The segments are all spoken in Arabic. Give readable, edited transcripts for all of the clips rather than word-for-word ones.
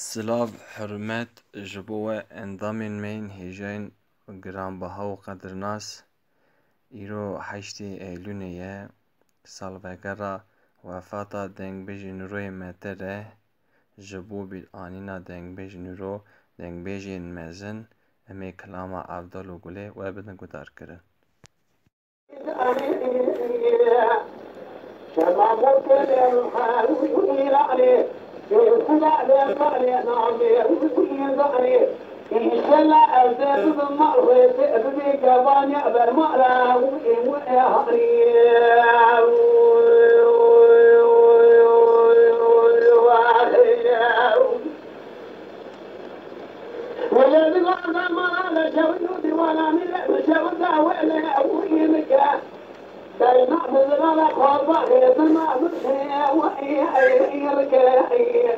سلاف حرمت جبوة انضامن مين هجين گرانبها و قدرناس ایرو حشتی ایلونیه سال وگرا وفاتا دنگ بیجی نروی متره جبو بید آنینا دنگ بیجی نرو دنگ بیجی مزن امی کلاما عبدال و گله و بدن گدار کرن شما ممكن الحال ويراني يسمع لقاني نعمي ويراني يشلع الزيت بالنار ويسئل كباني بالمعلى ويهري ولد غانا ما لا شودي ولا من شودا ولا وينك دايما بزرنا خاطر يسمع بخير ويركي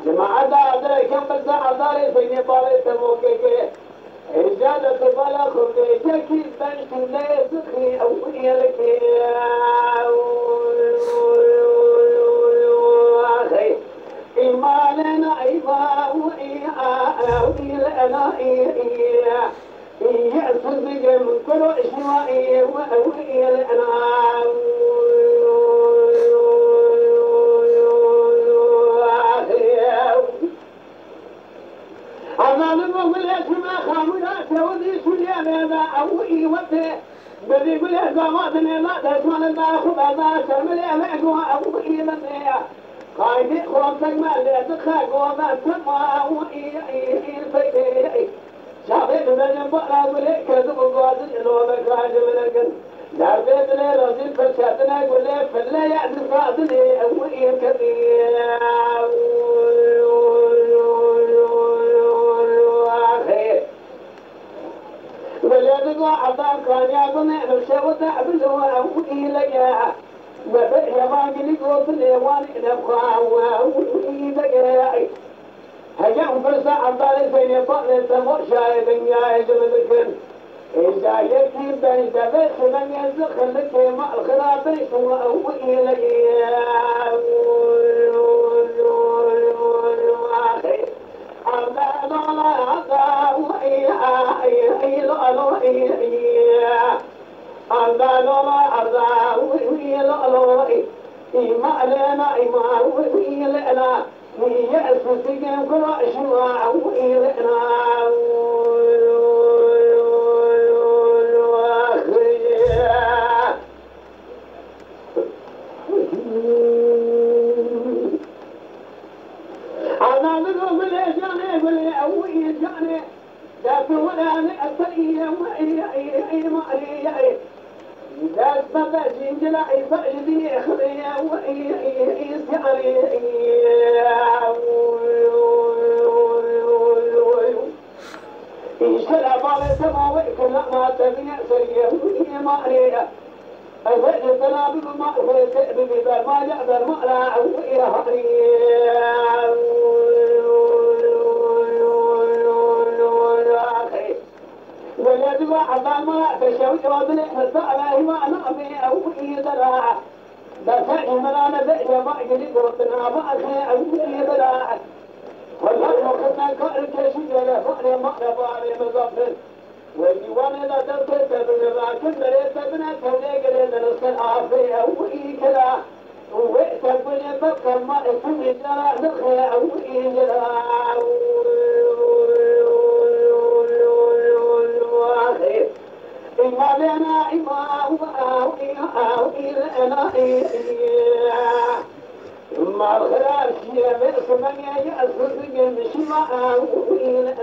جماعة هذا كم بس هذا فيني بالي تبوكي إجازة بلا خذ جاكي بنت ليس خي أو يركي أخي إيماننا إيمان وإيانا يصدق من كل إشواء وإيانا أنا نقول لك ما خامنات ودي سليا ما أوي وده بدي يقول لك ما لا تسمع لنا خذ هذا شمل ما جوا أوي لنا قايد خواتك ما لا تخاف وما تسمع أوي الفيدي شافيت من بقى ولك كذب قادر إنه بكاج منكن داربيت لي رزين فشاتنا يقول لي فلا يعرف فاضلي أوي كثير ولد عطاك كان يعطني نفسه تعبده أوي لك وفي ما قلت قلت لي وانا نبقى أوي لك هجم فرصة عبالي فيني طالي تمر شايد يا جمدكن إذا يكي بني تبخ من يزخ لك ما الخلاطي سوى أوئي لي أخي عبال الله عطا وإيا عبال الله عطا وإيا إيما لنا إيما وإيا لنا يأسس كل شواع وإيرنا أنا نقول لجاني بلي أوي جاني ذاك ولا أتري ما أري ذاك بابا جنجلا يفعلني خليا ويسعري يشترى بالي سماوي كل ما تبني سريه ما أري أفعل تنابي بما أفعل ببيبال ما جعبر ما لا ويهري ولد وعبا ما تشوي وابن فسأله ما نعمي أو يدرع بفعل ملانا بئي ما يجري قرطنا ما أخي أو يدرع والله وقتنا كأر كشي له فعل ما نبالي مظفر والديوان لا تبقى تبنى راكب بريد تبنى توليق لنا نصل عافية أو كلا وتبنى بقى ما اسم جرع نخي أو يدرع إما لنا إما وإلنا إما الخلاف شيء بئس من يأسس من شماء وإلنا